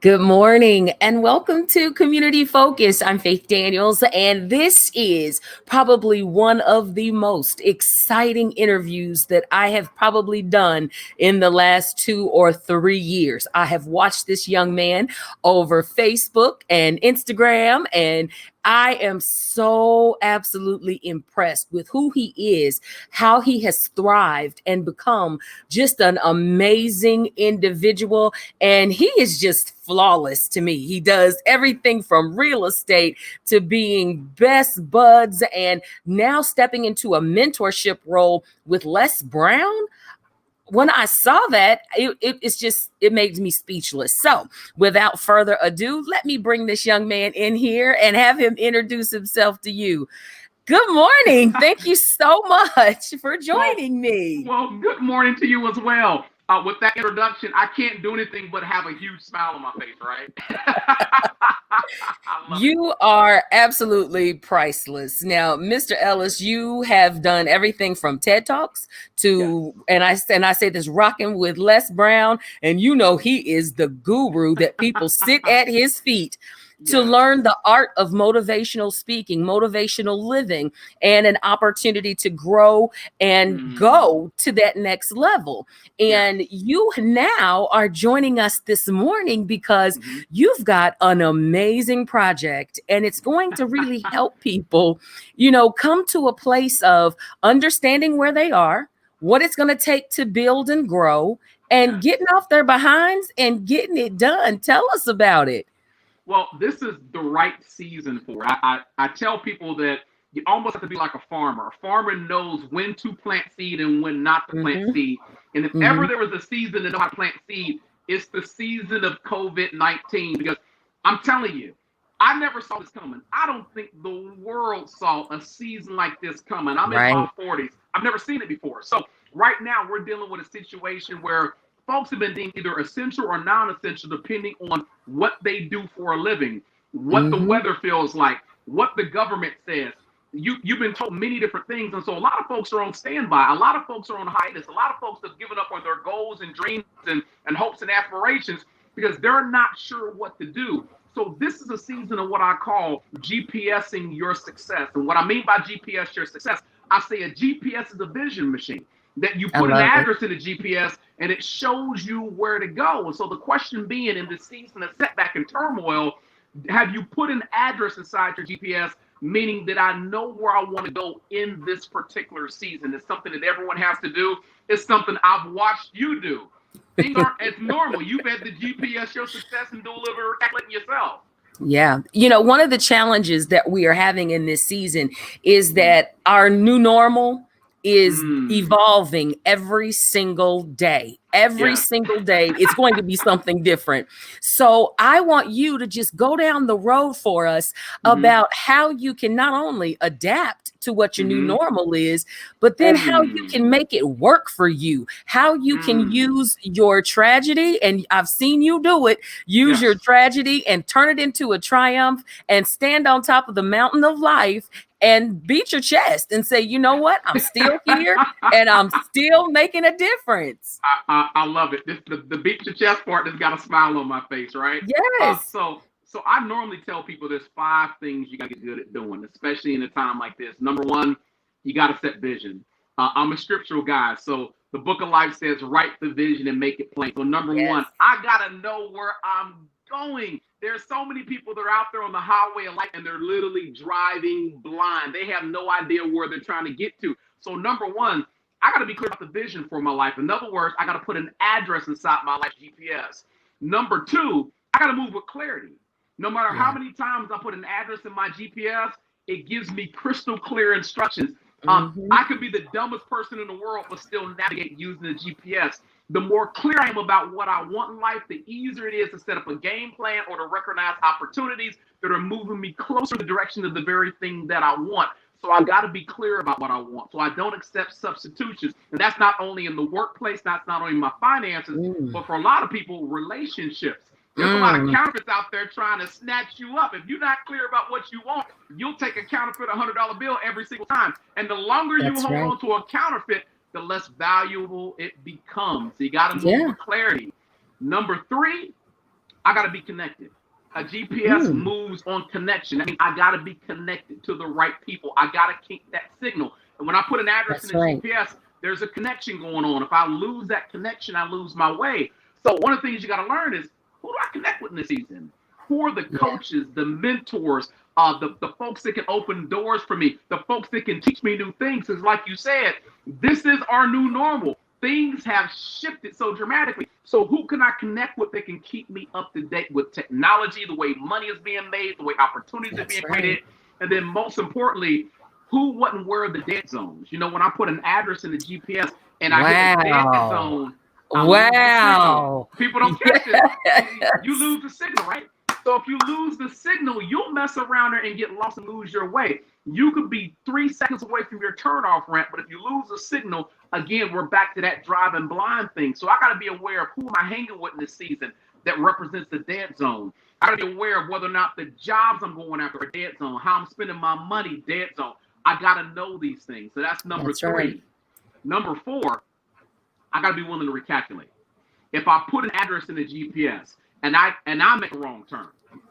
Good morning and welcome to Community Focus. I'm Faith Daniels, and this is probably one of the most exciting interviews that I have probably done in the last 2 or 3 years. I have watched this young man over Facebook and Instagram, and I am so absolutely impressed with who he is, how he has thrived and become just an amazing individual. And he is just flawless to me. He does everything from real estate to being best buds and now stepping into a mentorship role with Les Brown. When I saw that, it made me speechless. So without further ado, let me bring this young man in here and have him introduce himself to you. Good morning. Thank you so much for Well, joining me. well, good morning to you as well. With that introduction, I can't do anything but have a huge smile on my face, right? I love it. You are absolutely priceless. Now, Mr. Ellis, you have done everything from TED Talks Yes. to, and I say this, rocking with Les Brown, and you know he is the guru that people sit at his feet to Yes. learn the art of motivational speaking, motivational living, and an opportunity to grow and Mm, go to that next level. yes. And you now are joining us this morning because Hmm. you've got an amazing project and it's going to really help people, come to a place of understanding where they are, what it's going to take to build and grow, and Yes. getting off their behinds and getting it done. Tell us about it. Well, this is the right season for it. I tell people that you almost have to be like a farmer. A farmer knows when to plant seed and when not to plant Hmm. seed. And if ever Hmm. there was a season to know how to plant seed, it's the season of COVID-19. Because I'm telling you, I never saw this coming. I don't think the world saw a season like this coming. I'm in my Right. 40s. I've never seen it before. So right now we're dealing with a situation where folks have been deemed either essential or non-essential depending on what they do for a living, what the Hmm. weather feels like, what the government says. You've been told many different things, and so a lot of folks are on standby. A lot of folks are on hiatus. A lot of folks have given up on their goals and dreams and hopes and aspirations because they're not sure what to do. So this is a season of what I call GPSing your success. And what I mean by GPS your success, I say a GPS is a vision machine that you I put an love it. address in the GPS and it shows you where to go. And so the question being in this season of setback and turmoil, have you put an address inside your GPS, meaning that I know where I want to go in this particular season? It's something that everyone has to do. It's something I've watched you do. Things aren't as normal. You've had to GPS your success and do a little bit of calculating yourself. Yeah. One of the challenges that we are having in this season is Mm-hmm. that our new normal is Mm. evolving every single day. Every Yes. single day, it's going to be something different. So, I want you to just go down the road for us Mm-hmm. about how you can not only adapt to what your new Mm-hmm. normal is, but then how you Mm. can make it work for you, how you can Mm. use your tragedy. And I've seen you do it. Use your Yes. tragedy and turn it into a triumph and stand on top of the mountain of life and beat your chest and say, you know what? I'm still here and I'm still making a difference. I love it. The beat your chest part has got a smile on my face, right? Uh, Yes. so so I normally tell people there's five things you got to get good at doing, especially in a time like this. Number one, you got to set vision. I'm a scriptural guy, so the book of life says write the vision and make it plain. So number one, Yes. I gotta know where I'm going. There's so many people that are out there on the highway of life and they're literally driving blind. They have no idea where they're trying to get to. So number one, I got to be clear about the vision for my life. In other words, I got to put an address inside my life GPS. Number two, I got to move with clarity. No matter how Yeah. many times I put an address in my GPS, it gives me crystal clear instructions. Hmm. I could be the dumbest person in the world, but still navigate using the GPS. The more clear I am about what I want in life, the easier it is to set up a game plan or to recognize opportunities that are moving me closer to the direction of the very thing that I want. So I got to be clear about what I want. So I don't accept substitutions. And that's not only in the workplace, that's not only in my finances, Mm. but for a lot of people, relationships. There's a lot of Mm. counterfeits out there trying to snatch you up. If you're not clear about what you want, you'll take a counterfeit $100 bill every single time. And the longer you That's hold right. on to a counterfeit, the less valuable it becomes. So you got to move Yeah. with clarity. Number three, I got to be connected. A GPS moves on connection. I mean, I got to be connected to the right people. I got to keep that signal. And when I put an address in the GPS, there's a connection going on. If I lose that connection, I lose my way. So one of the things you got to learn is, who do I connect with in this season? Who are the coaches, the mentors, the folks that can open doors for me, the folks that can teach me new things? Because like you said, this is our new normal. Things have shifted so dramatically. So who can I connect with that can keep me up to date with technology, the way money is being made, the way opportunities are being created? And then most importantly, who, what, and where are the dead zones? You know, when I put an address in the GPS and I hit a dead zone, I lose the signal. People don't catch it. You lose the signal, right? So if you lose the signal, you'll mess around there and get lost and lose your way. You could be 3 seconds away from your turnoff ramp, but if you lose the signal, again, we're back to that driving blind thing. So I got to be aware of who am I hanging with in this season that represents the dead zone. I got to be aware of whether or not the jobs I'm going after are dead zone, how I'm spending my money, dead zone. I got to know these things. So that's number three. Right. Number four, I got to be willing to recalculate. If I put an address in the GPS and I make a wrong turn,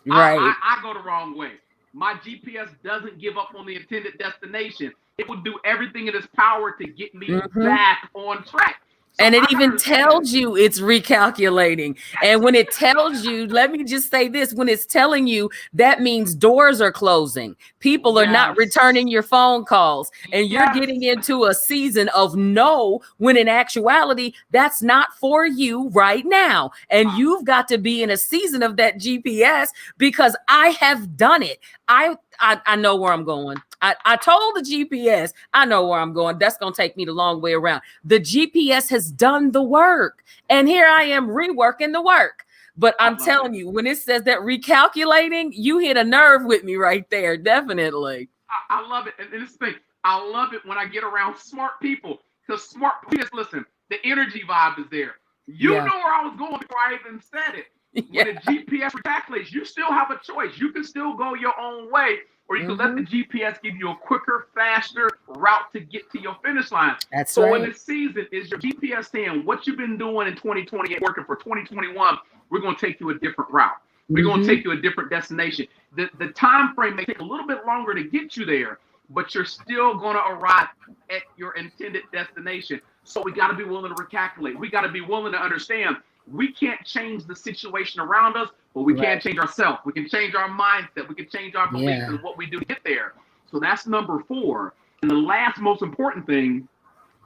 I go the wrong way. My GPS doesn't give up on the intended destination. It will do everything in its power to get me back on track. So and it even tells you it's recalculating. And when it tells you, let me just say this, when it's telling you, that means doors are closing. People are not returning your phone calls. And you're getting into a season of no, when in actuality, that's not for you right now. And you've got to be in a season of that GPS, because I have done it. I know where I'm going. I told the GPS, I know where I'm going. That's going to take me the long way around. The GPS has done the work. And here I am reworking the work. But I'm telling you, when it says that recalculating, you hit a nerve with me right there. Definitely. I love it. And this thing, I love it when I get around smart people. Because smart people, listen, the energy vibe is there. You know where I was going before I even said it. When the GPS recalculates, you still have a choice. You can still go your own way, or you can let the GPS give you a quicker, faster route to get to your finish line. So in this season, is your GPS saying what you've been doing in 2020 and working for 2021, we're going to take you a different route. We're going to take you a different destination. The time frame may take a little bit longer to get you there, but you're still going to arrive at your intended destination. So we got to be willing to recalculate. We got to be willing to understand we can't change the situation around us, but we can change ourselves. We can change our mindset. We can change our beliefs and what we do to get there. So that's number four. And the last most important thing,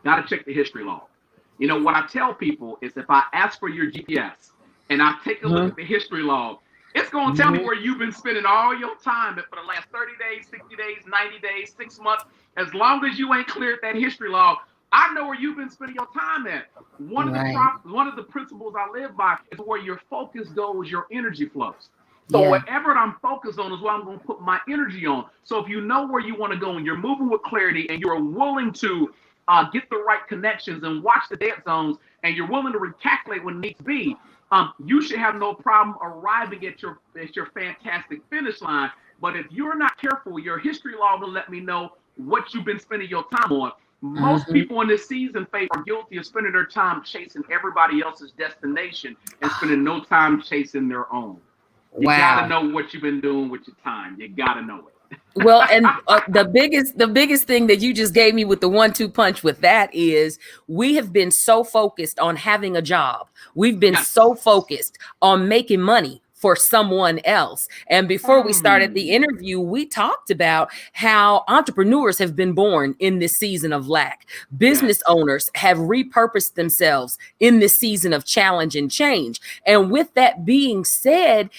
got to check the history log. You know, what I tell people is if I ask for your GPS and I take a look at the history log, it's going to tell me where you've been spending all your time for the last 30 days, 60 days, 90 days, 6 months. As long as you ain't cleared that history log, I know where you've been spending your time at. One of the principles I live by is where your focus goes, your energy flows. So whatever I'm focused on is what I'm going to put my energy on. So if you know where you want to go and you're moving with clarity and you're willing to get the right connections and watch the dead zones and you're willing to recalculate when needs be, you should have no problem arriving at your fantastic finish line. But if you're not careful, your history log will let me know what you've been spending your time on. Most people in this season, Faith, are guilty of spending their time chasing everybody else's destination and spending no time chasing their own. You gotta know what you've been doing with your time. You gotta know it. Well, and the biggest thing that you just gave me with the 1-2 punch with that is we have been so focused on having a job. We've been so focused on making money for someone else. And before we started the interview, we talked about how entrepreneurs have been born in this season of lack. Business owners have repurposed themselves in this season of challenge and change. And with that being said,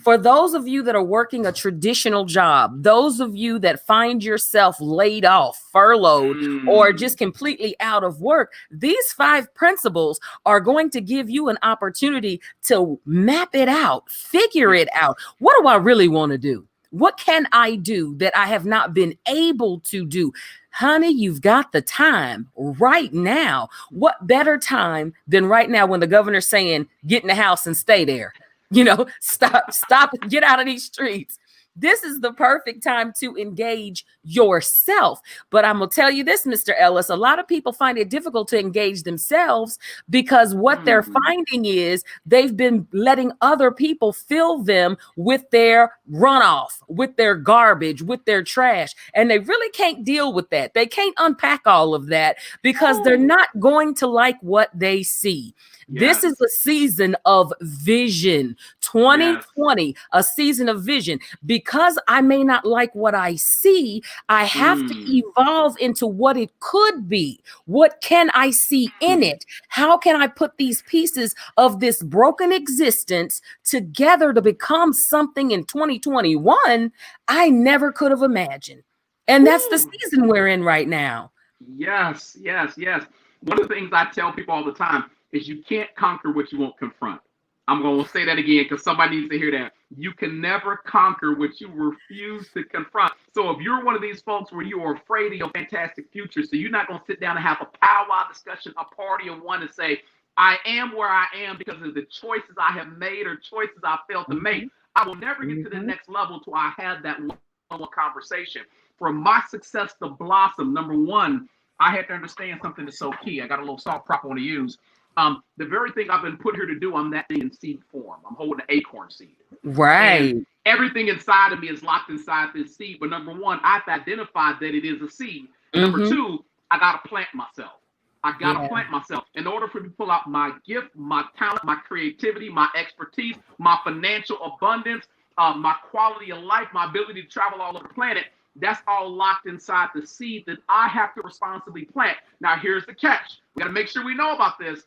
for those of you that are working a traditional job, those of you that find yourself laid off, furloughed, or just completely out of work, these 5 principles are going to give you an opportunity to map it out, figure it out. What do I really want to do? What can I do that I have not been able to do? Honey, you've got the time right now. What better time than right now when the governor's saying, get in the house and stay there? You know, stop, get out of these streets. This is the perfect time to engage yourself. But I'm going to tell you this, Mr. Ellis, a lot of people find it difficult to engage themselves because what they're finding is they've been letting other people fill them with their runoff, with their garbage, with their trash. And they really can't deal with that. They can't unpack all of that because they're not going to like what they see. This is a season of vision. 2020, a season of vision. Because I may not like what I see, I have to evolve into what it could be. What can I see in it? How can I put these pieces of this broken existence together to become something in 2021 I never could have imagined? And that's the season we're in right now. Yes, yes, yes. One of the things I tell people all the time is you can't conquer what you won't confront. I'm going to say that again because somebody needs to hear that. You can never conquer what you refuse to confront. So if you're one of these folks where you are afraid of your fantastic future, so you're not going to sit down and have a powwow discussion, a party of one, and say, I am where I am because of the choices I have made or choices I failed to make. I will never get to the next level till I have that one conversation. For my success to blossom, number one, I had to understand something that's so key. I got a little soft prop I want to use. The very thing I've been put here to do, I'm that thing in seed form. I'm holding an acorn seed. Right. And everything inside of me is locked inside this seed. But number one, I've identified that it is a seed. And number two, I got to plant myself. I got to plant myself. In order for me to pull out my gift, my talent, my creativity, my expertise, my financial abundance, my quality of life, my ability to travel all over the planet, that's all locked inside the seed that I have to responsibly plant. Now, here's the catch. We got to make sure we know about this.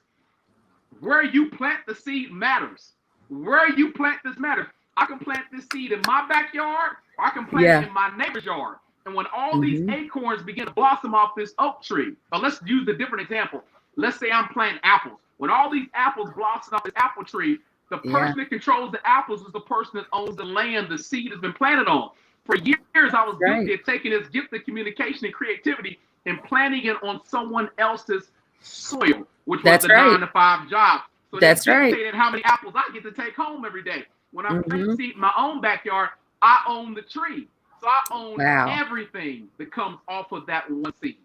Where you plant the seed matters. Where you plant this matters. I can plant this seed in my backyard, or I can plant it in my neighbor's yard. And when all these acorns begin to blossom off this oak tree, or let's use a different example. Let's say I'm planting apples. When all these apples blossom off this apple tree, the person that controls the apples is the person that owns the land the seed has been planted on. For years, I was guilty of taking this gift of communication and creativity and planting it on someone else's soil, which was the 9-to-5 job. So that's dictated how many apples I get to take home every day. When I plant seed in my own backyard, I own the tree. So I own everything that comes off of that one seed.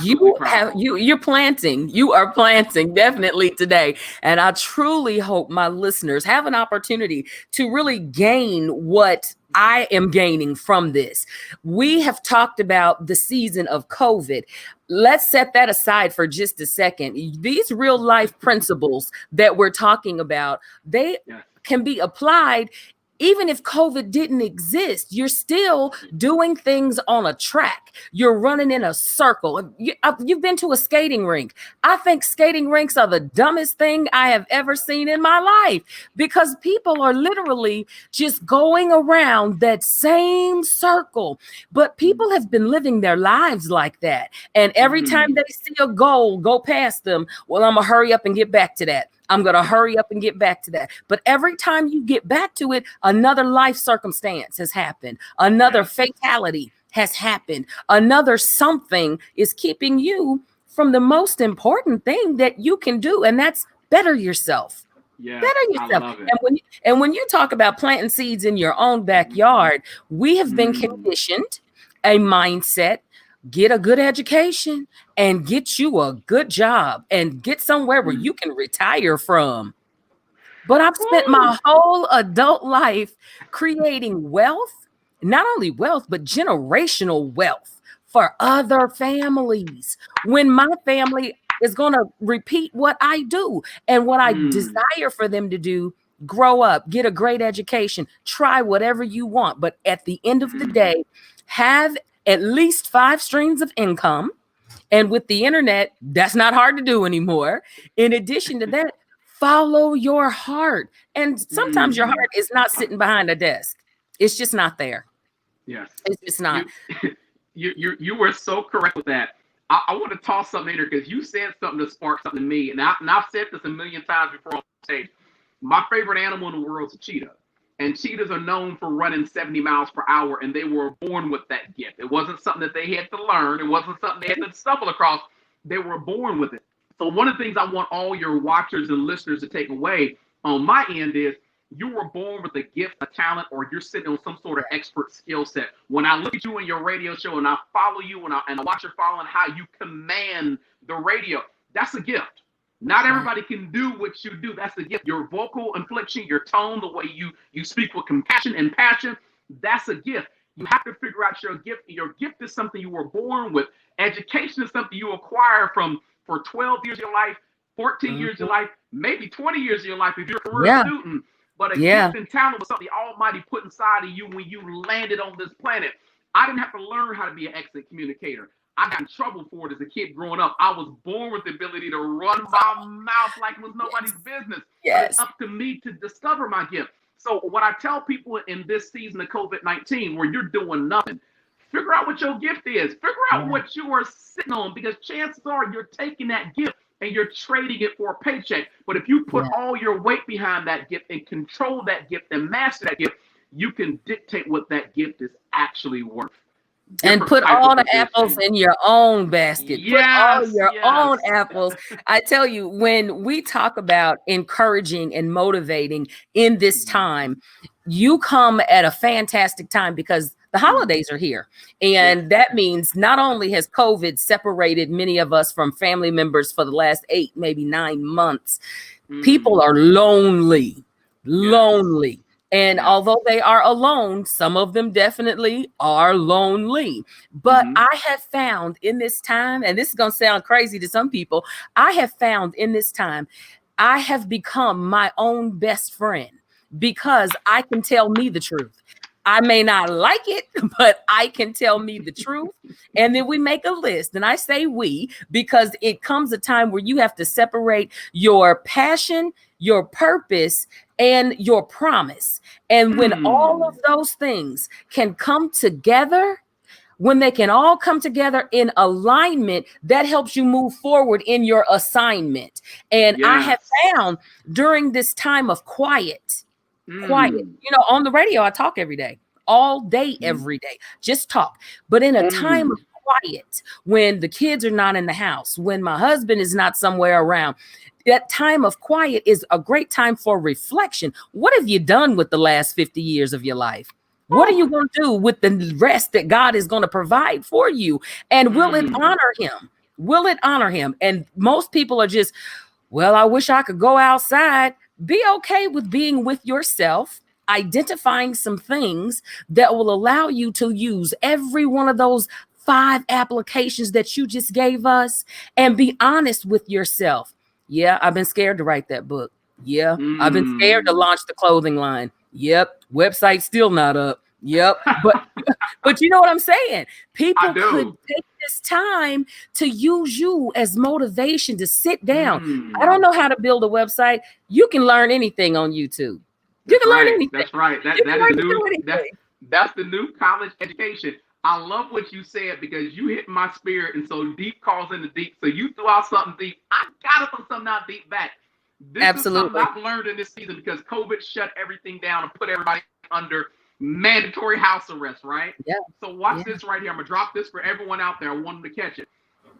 You're planting. You are planting definitely today. And I truly hope my listeners have an opportunity to really gain what I am gaining from this. We have talked about the season of COVID. Let's set that aside for just a second. These real life principles that we're talking about, they can be applied even if COVID didn't exist. You're still doing things on a track. You're running in a circle. You've been to a skating rink. I think skating rinks are the dumbest thing I have ever seen in my life because people are literally just going around that same circle. But people have been living their lives like that. And every time they see a goal go past them, well, I'm going to hurry up and get back to that. I'm going to hurry up and get back to that. But every time you get back to it, another life circumstance has happened. Another fatality has happened. Another something is keeping you from the most important thing that you can do. And that's better yourself. Better yourself. And when you talk about planting seeds in your own backyard, we have been conditioned a mindset. Get a good education and get you a good job and get somewhere where you can retire from. But I've spent my whole adult life creating wealth, not only wealth, but generational wealth for other families. When my family is going to repeat what I do and what I desire for them to do, grow up, get a great education, try whatever you want. But at the end of the day, have at least 5 streams of income. And with the internet, that's not hard to do anymore. In addition to that, follow your heart. And sometimes your heart is not sitting behind a desk. It's just not there. Yes. It's just not. You were so correct with that. I want to toss something in there because you said something that sparked something in me. And I've said this a million times before on stage. My favorite animal in the world is a cheetah. And cheetahs are known for running 70 miles per hour, and they were born with that gift. It wasn't something that they had to learn. It wasn't something they had to stumble across. They were born with it. So one of the things I want all your watchers and listeners to take away on my end is You were born with a gift, a talent, or you're sitting on some sort of expert skill set. When I look at you in your radio show and I follow you and I watch your following how you command the radio, that's a gift. Not everybody can do what you do. That's a gift. Your vocal inflection, your tone, the way you speak with compassion and passion, that's a gift. You have to figure out your gift. Your gift is something you were born with. Education is something you acquire for 12 years of your life, 14 years of your life, maybe 20 years of your life if you're a career student. But a gift and talent was something the Almighty put inside of you when you landed on this planet. I didn't have to learn how to be an excellent communicator. I got in trouble for it as a kid growing up. I was born with the ability to run my mouth like it was nobody's business. But it's up to me to discover my gift. So what I tell people in this season of COVID-19, where you're doing nothing, figure out what your gift is. Figure out what you are sitting on, because chances are you're taking that gift and you're trading it for a paycheck. But if you put all your weight behind that gift and control that gift and master that gift, you can dictate what that gift is actually worth. And put all the apples in your own basket. Put all your own apples. I tell you, when we talk about encouraging and motivating in this time, you come at a fantastic time because the holidays are here. And that means not only has COVID separated many of us from family members for the last 8, maybe 9 months, people are lonely. And although they are alone, some of them definitely are lonely. But I have found in this time, and this is going to sound crazy to some people, I have found in this time, I have become my own best friend because I can tell me the truth. I may not like it, but I can tell me the truth. And then we make a list. And I say we, because it comes a time where you have to separate your passion, your purpose, and your promise. And when all of those things can come together, when they can all come together in alignment, that helps you move forward in your assignment. And I have found during this time of quiet, on the radio, I talk every day, all day, every day, just talk. But in a time of quiet, when the kids are not in the house, when my husband is not somewhere around, that time of quiet is a great time for reflection. What have you done with the last 50 years of your life? What are you going to do with the rest that God is going to provide for you? And will it honor him? Will it honor him? And most people are just, well, I wish I could go outside. Be okay with being with yourself, identifying some things that will allow you to use every one of those 5 applications that you just gave us, and be honest with yourself. Yeah, I've been scared to write that book. Yeah, I've been scared to launch the clothing line. Yep, website still not up. Yep, but you know what I'm saying? People could take this time to use you as motivation to sit down. I don't know how to build a website. You can learn anything on YouTube. You can learn anything. That's right. That's the new college education. I love what you said, because you hit my spirit, and so deep calls into deep. So you threw out something deep. I gotta put something out deep back. This is something I've learned in this season, because COVID shut everything down and put everybody under mandatory house arrest, right? Yeah. So watch this right here. I'm gonna drop this for everyone out there. I want them to catch it.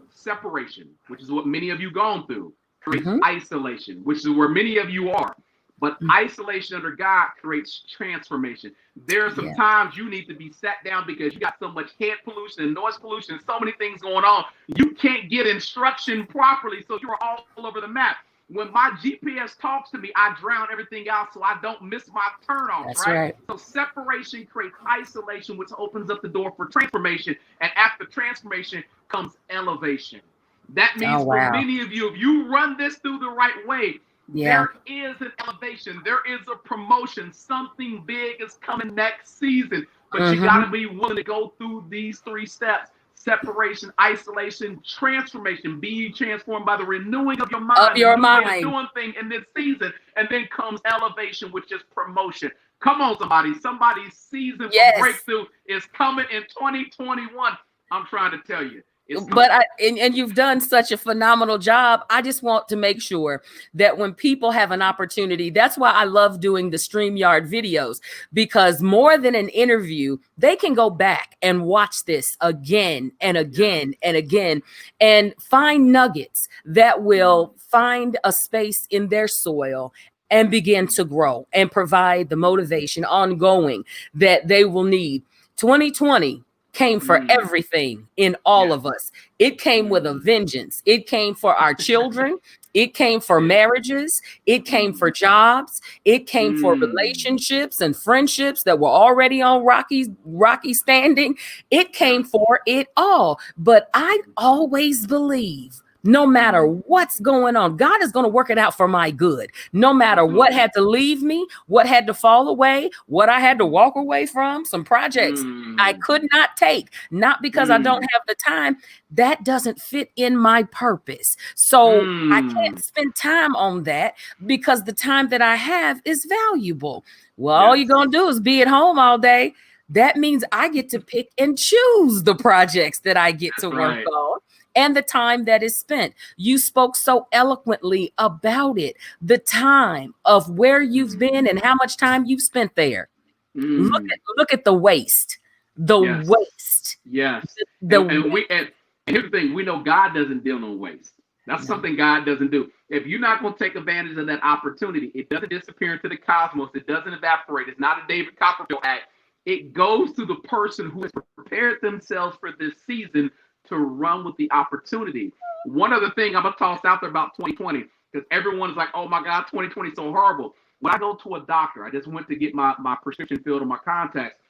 Separation, which is what many of you gone through, creates isolation, which is where many of you are. But isolation under God creates transformation. There are some times you need to be sat down because you got so much head pollution and noise pollution and so many things going on. You can't get instruction properly, so you're all over the map. When my GPS talks to me, I drown everything out so I don't miss my turnoffs, right? So separation creates isolation, which opens up the door for transformation. And after transformation comes elevation. That means for many of you, if you run this through the right way, there is an elevation. There is a promotion. Something big is coming next season. But you got to be willing to go through these 3 steps. Separation, isolation, transformation. Be transformed by the renewing of your mind. Of your mind. Doing thing in this season. And then comes elevation, which is promotion. Come on, somebody. Somebody's season for breakthrough is coming in 2021. I'm trying to tell you. But and you've done such a phenomenal job. I just want to make sure that when people have an opportunity, that's why I love doing the StreamYard videos, because more than an interview, they can go back and watch this again and again and again and find nuggets that will find a space in their soil and begin to grow and provide the motivation ongoing that they will need. 2020 came for everything in all of us. It came with a vengeance. It came for our children. It came for marriages. It came for jobs. It came for relationships and friendships that were already on rocky standing. It came for it all. But I always believe, no matter what's going on, God is going to work it out for my good. No matter what had to leave me, what had to fall away, what I had to walk away from, some projects I could not take, not because I don't have the time. That doesn't fit in my purpose. So I can't spend time on that because the time that I have is valuable. Well, all you're going to do is be at home all day. That means I get to pick and choose the projects that I get to work on and the time that is spent. You spoke so eloquently about it, the time of where you've been and how much time you've spent there. Look at the waste. Waste. Yes. And here's the thing, we know God doesn't deal in waste. That's something God doesn't do. If you're not going to take advantage of that opportunity, it doesn't disappear into the cosmos. It doesn't evaporate. It's not a David Copperfield act. It goes to the person who has prepared themselves for this season to run with the opportunity. One other thing I'm going to toss out there about 2020, because everyone's like, oh my God, 2020 is so horrible. When I go to a doctor, I just went to get my prescription filled and my contacts.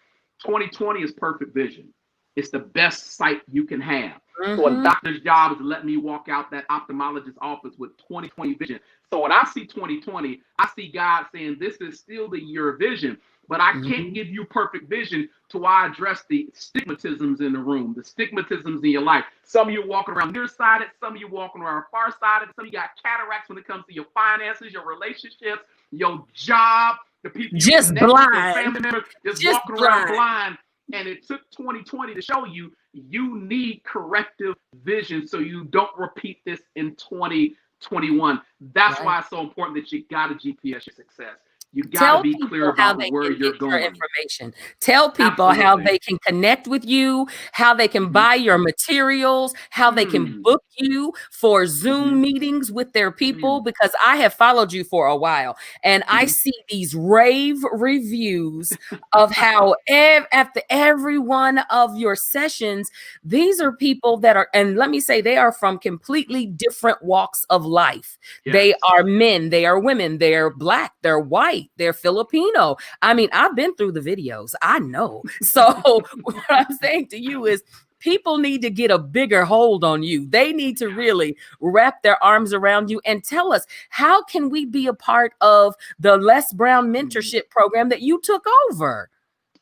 2020 is perfect vision. It's the best sight you can have. So a doctor's job is to let me walk out that ophthalmologist's office with 2020 vision. So when I see 2020, I see God saying this is still the year of vision, but I can't give you perfect vision till I address the stigmatisms in the room, the stigmatisms in your life. Some of you walking around nearsighted, some of you walking around farsighted, some of you got cataracts when it comes to your finances, your relationships, your job, the people just blind, your family members, just walking around blind. And it took 2020 to show you need corrective vision so you don't repeat this in 2021. That's why it's so important that you got to GPS your success. You got to be clear about where you're going. Information. Tell people how they can connect with you, how they can buy your materials, how they can book you for Zoom meetings with their people, because I have followed you for a while and I see these rave reviews of how after every one of your sessions, these are people that are, and let me say, they are from completely different walks of life. They are men, they are women, they're Black, they're white, they're Filipino. I mean, I've been through the videos. I know. So what I'm saying to you is people need to get a bigger hold on you. They need to really wrap their arms around you and tell us, how can we be a part of the Les Brown mentorship program that you took over?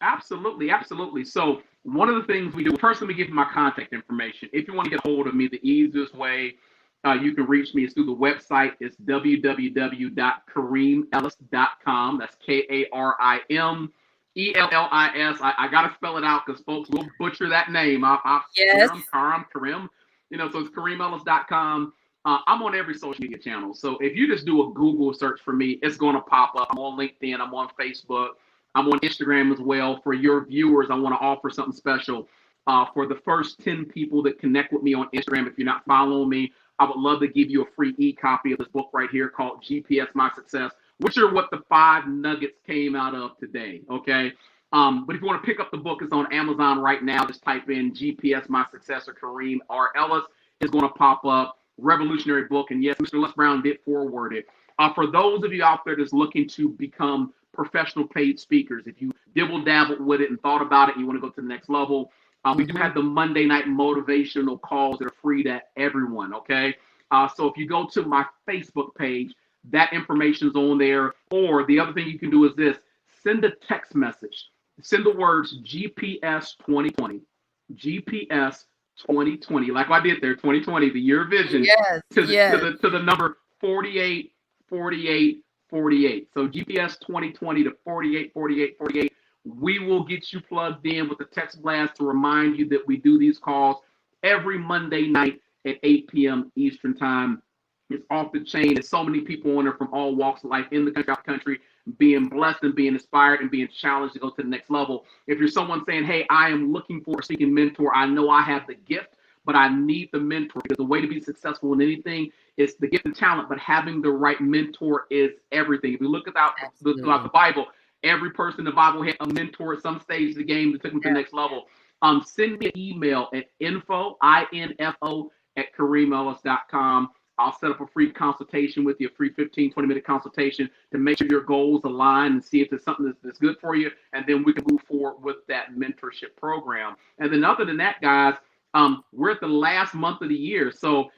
Absolutely. Absolutely. So one of the things we do, first, let me give you my contact information. If you want to get a hold of me, the easiest way you can reach me is through the website. It's www.karimellis.com. That's KARIMELLIS. I got to spell it out because folks will butcher that name. Karim. So it's KarimEllis.com. I'm on every social media channel. So if you just do a Google search for me, it's going to pop up. I'm on LinkedIn. I'm on Facebook. I'm on Instagram as well. For your viewers, I want to offer something special. For the first 10 people that connect with me on Instagram, if you're not following me, I would love to give you a free e-copy of this book right here called GPS My Success, which are what the 5 nuggets came out of today, okay? But if you want to pick up the book, it's on Amazon right now. Just type in GPS My Success or Karim R. Ellis. It's going to pop up. Revolutionary book. And yes, Mr. Les Brown did forward it. For those of you out there that's looking to become professional paid speakers, if you dibble-dabbled with it and thought about it, and you want to go to the next level, we do have the Monday night motivational calls that are free to everyone, okay? So if you go to my Facebook page, that information is on there. Or the other thing you can do is this: send a text message. Send the words GPS 2020. GPS 2020, like I did there, 2020, the year of vision, to the number 484848. So GPS 2020 to 484848. We will get you plugged in with a text blast to remind you that we do these calls every Monday night at 8 p.m. Eastern time. It's off the chain. There's so many people on there from all walks of life in the country, out the country, being blessed and being inspired and being challenged to go to the next level. If you're someone saying, hey, I am looking for a seeking mentor, I know I have the gift, but I need the mentor, because the way to be successful in anything is the gift and talent, but having the right mentor is everything. If you look throughout Absolutely. the Bible, every person in the Bible had a mentor at some stage of the game that took them to the Yeah. next level. Send me an email at info at KarimEllis.com. I'll set up a free consultation with you, a free 15, 20-minute consultation to make sure your goals align and see if there's something that's good for you. And then we can move forward with that mentorship program. And then other than that, guys, we're at the last month of the year. So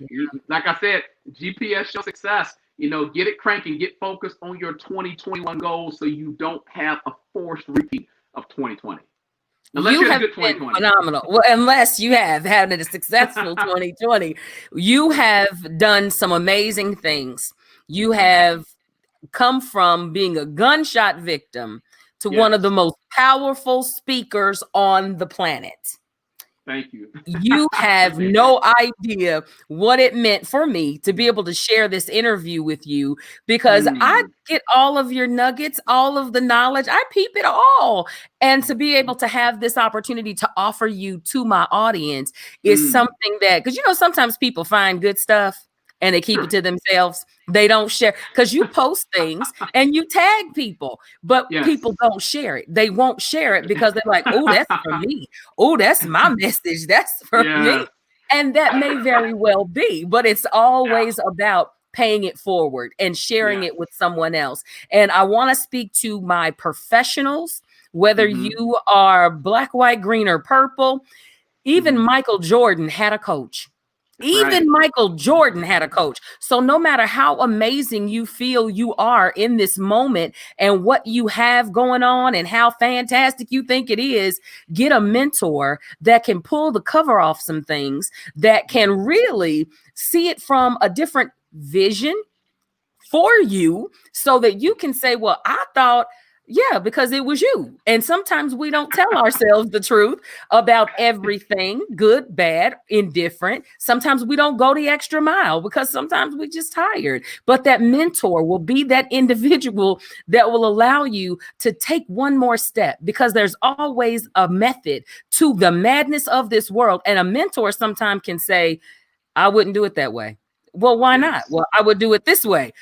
like I said, GPS show success. Get it cranking, get focused on your 2021 goals so you don't have a forced repeat of 2020. Unless You you had a have good been 2020. phenomenal. Well, unless you have had a successful 2020, you have done some amazing things. You have come from being a gunshot victim to one of the Yes. most powerful speakers on the planet. Thank you. You I have appreciate that. no idea what it meant for me to be able to share this interview with you, because I Mm, get all of your nuggets, all of the knowledge. I peep it all. And to be able to have this opportunity to offer you to my audience is mm. something that, because sometimes people find good stuff and they keep it Sure. to themselves. They don't share, because you post things and you tag people, but Yes. people don't share it. They won't share it because they're like, oh, that's for me. Oh, that's my message. That's for Yes. me. And that may very well be, but it's Yeah. always about paying it forward and sharing Yes. it with someone else. And I want to speak to my professionals, whether Mm-hmm. you are black, white, green, or purple. Even Mm-hmm. Michael Jordan had a coach. That's right. Even Michael Jordan had a coach. So no matter how amazing you feel you are in this moment and what you have going on and how fantastic you think it is, get a mentor that can pull the cover off some things, that can really see it from a different vision for you, so that you can say, well, I thought, yeah, because it was you. And sometimes we don't tell ourselves the truth about everything, good, bad, indifferent. Sometimes we don't go the extra mile because sometimes we're just tired. But that mentor will be that individual that will allow you to take one more step, because there's always a method to the madness of this world. And a mentor sometimes can say, I wouldn't do it that way. Well, why not? Yes. Well, I would do it this way.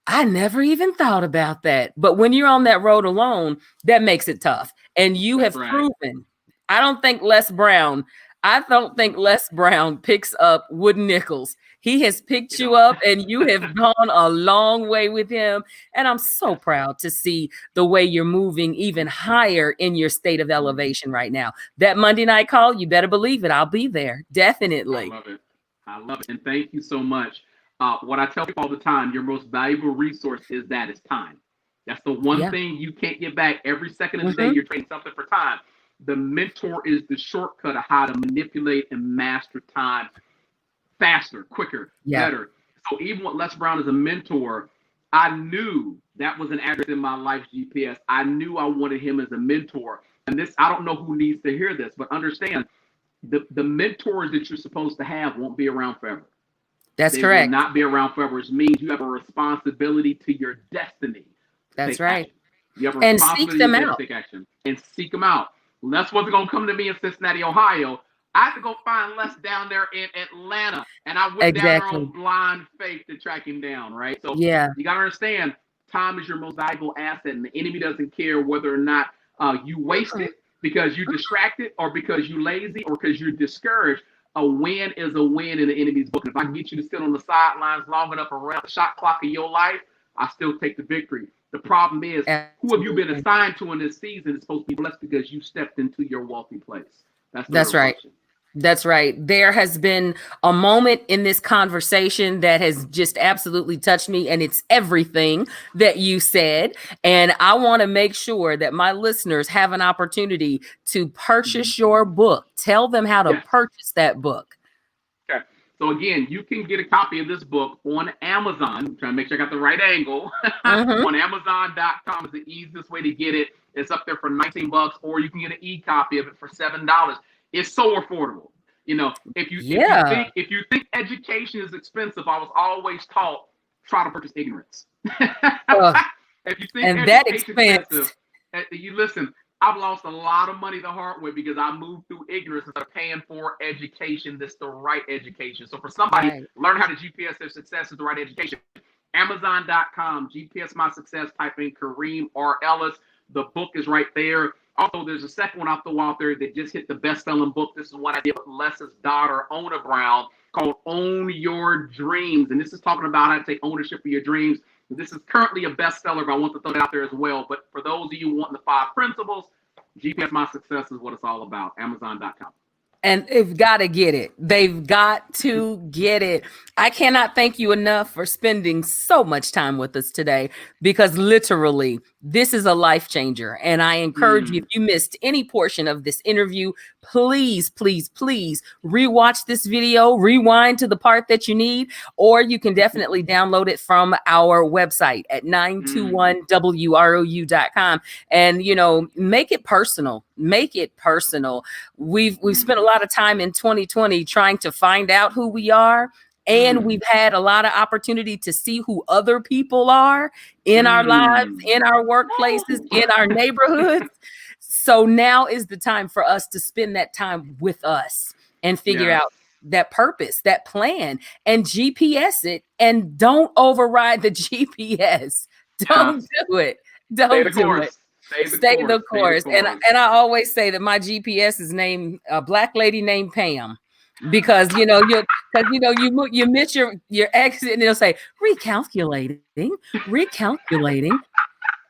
I never even thought about that. But when you're on that road alone, that makes it tough. And you That's have right. proven, I don't think Les Brown picks up wooden nickels. He has picked You you know. up and you have gone a long way with him. And I'm so proud to see the way you're moving even higher in your state of elevation right now. That Monday night call, you better believe it. I'll be there. I Definitely. love it. I love it. And thank you so much. What I tell people all the time, your most valuable resource is time. That's the one Yeah. thing you can't get back. Every second of the day, Hmm. you're trading something for time. The mentor is the shortcut of how to manipulate and master time faster, quicker, Yeah. better. So even with Les Brown as a mentor, I knew that was an address in my life's GPS. I knew I wanted him as a mentor. And this, I don't know who needs to hear this, but understand the mentors that you're supposed to have won't be around forever. That's They will correct. not be around forever. It means you have a responsibility to your destiny to That's take right. action. You have a And seek responsibility them to your out. destiny to take action and seek them out. Les wasn't going to come to me in Cincinnati, Ohio. I had to go find Les down there in Atlanta. And I went down there on Exactly. blind faith to track him down, right? So Yeah. you got to understand, time is your most valuable asset. And the enemy doesn't care whether or not you waste Mm-mm. it because you're distracted or because you're lazy or because you're discouraged. A win is a win in the enemy's book. If I can get you to sit on the sidelines long enough around the shot clock of your life, I still take the victory. The problem is, who have you been Absolutely. assigned to in this season is supposed to be blessed because you stepped into your wealthy place. That's the That's real right. question. That's right. There has been a moment in this conversation that has just absolutely touched me, and it's everything that you said. And I want to make sure that my listeners have an opportunity to purchase your book. Tell them how to Yes. purchase that book. Okay. So again, you can get a copy of this book on Amazon. I'm trying to make sure I got the right angle. Mm-hmm. On Amazon.com is the easiest way to get it. It's up there for $19, or you can get an e-copy of it for $7. It's so affordable. If you Yeah. think education is expensive, I was always taught try to purchase ignorance. Uh, If you think and that education is expense. expensive, you listen. I've lost a lot of money the hard way because I moved through ignorance instead of paying for education that's the right education. So for somebody, Right. learn how to GPS their success is the right education. Amazon.com, GPS My Success, type in Karim or Ellis. The book is right there. Also, there's a second one I'll throw out there that just hit the best-selling book. This is one I did with Les's daughter, Ona Brown, called Own Your Dreams. And this is talking about how to take ownership of your dreams. This is currently a bestseller, but I want to throw it out there as well. But for those of you wanting the 5 principles, GPS My Success is what it's all about. Amazon.com. And they've got to get it. They've got to get it. I cannot thank you enough for spending so much time with us today, because literally this is a life changer. And I encourage you, if you missed any portion of this interview, please, please, please rewatch this video, rewind to the part that you need, or you can definitely download it from our website at 921wrou.com. And, you know, make it personal. Make it personal. We've spent a lot of time in 2020 trying to find out who we are. And we've had a lot of opportunity to see who other people are in our lives, in our workplaces, in our neighborhoods. So now is the time for us to spend that time with us and figure out that purpose, that plan, and GPS it. And don't override the GPS. Don't do it. Don't do it. Stay the course. And I always say that my GPS is named a black lady named Pam, because you miss your exit and it'll say recalculating,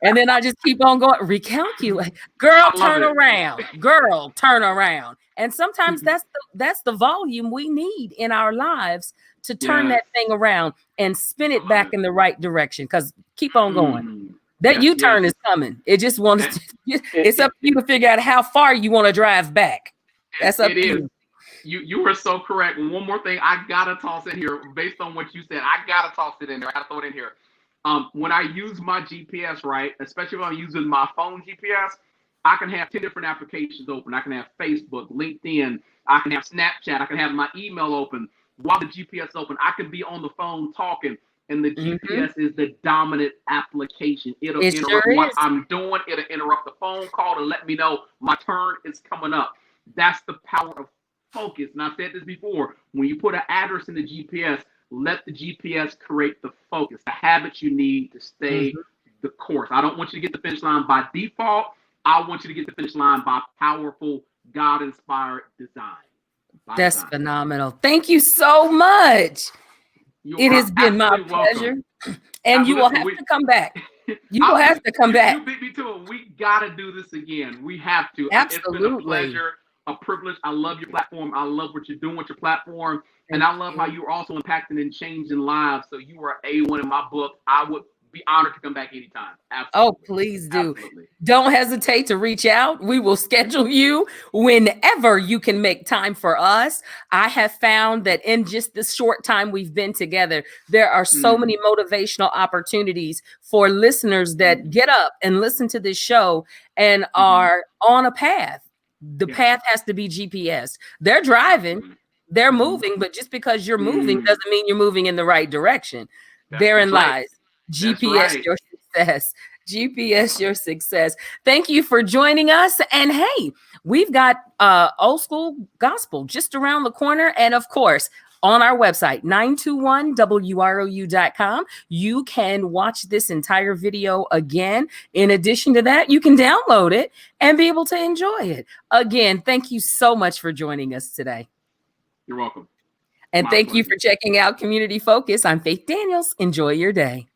and then I just keep on going, recalculate. Girl, turn around. And sometimes that's the volume we need in our lives to turn that thing around and spin it back in the right direction. Because keep on going. That U-turn is coming. It just wants to, it's up to you to figure out how far you want to drive back. That's up to you. You were so correct. One more thing I gotta toss in here based on what you said. I gotta toss it in there. I gotta throw it in here. When I use my GPS, right, especially if I'm using my phone GPS, I can have 10 different applications open. I can have Facebook, LinkedIn, I can have Snapchat, I can have my email open while the GPS is open. I can be on the phone talking, and the GPS is the dominant application. It'll interrupt what I'm doing. It'll interrupt the phone call to let me know my turn is coming up. That's the power of focus. And I've said this before, when you put an address in the GPS, let the GPS create the focus, the habits you need to stay the course. I don't want you to get the finish line by default. I want you to get the finish line by powerful, God-inspired design. That's phenomenal. Thank you so much. It has been my pleasure. And you will have to come back. You will have to come back. You beat me to it. We got to do this again. We have to. Absolutely. It's been a pleasure, a privilege. I love your platform. I love what you're doing with your platform. And I love how you're also impacting and changing lives. So you are A1 in my book. I would be honored to come back anytime. Absolutely. Oh, please do. Absolutely. Don't hesitate to reach out. We will schedule you whenever you can make time for us. I have found that in just this short time we've been together, there are so many motivational opportunities for listeners that get up and listen to this show and are on a path. The path has to be GPS. They're driving, they're moving, but just because you're moving doesn't mean you're moving in the right direction. Therein lies. GPS your success. GPS your success. Thank you for joining us. And hey, we've got old school gospel just around the corner. And of course, on our website, 921wrou.com, you can watch this entire video again. In addition to that, you can download it and be able to enjoy it. Again, thank you so much for joining us today. You're welcome. And thank you for checking out Community Focus. I'm Faith Daniels. Enjoy your day.